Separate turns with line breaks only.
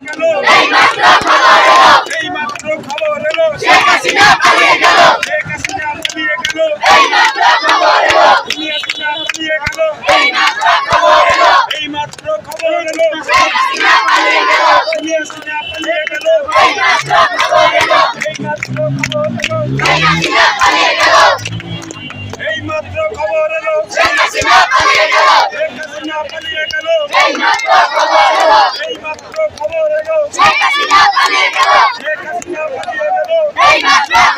গেল এই মাত্র খবর এলো শেখ হাসিনা পালিয়ে গেল শেখ হাসিনা পালিয়ে গেল এই মাত্র খবর এলো দুনিয়া পালিয়ে গেল এই মাত্র খবর এলো এই মাত্র খবর এলো শেখ হাসিনা পালিয়ে গেল দুনিয়া পালিয়ে গেল এই মাত্র খবর এলো এই মাত্র খবর এলো শেখ হাসিনা পালিয়ে গেল এই মাত্র খবর এলো শেখ হাসিনা পালিয়ে গেল শেখ হাসিনা পালিয়ে গেল এই মাত্র খবর এলো এই মাত্র খবর এলো শেখ হাসিনা পালিয়ে গেল শেখ হাসিনা পালিয়ে গেল এই মাত্র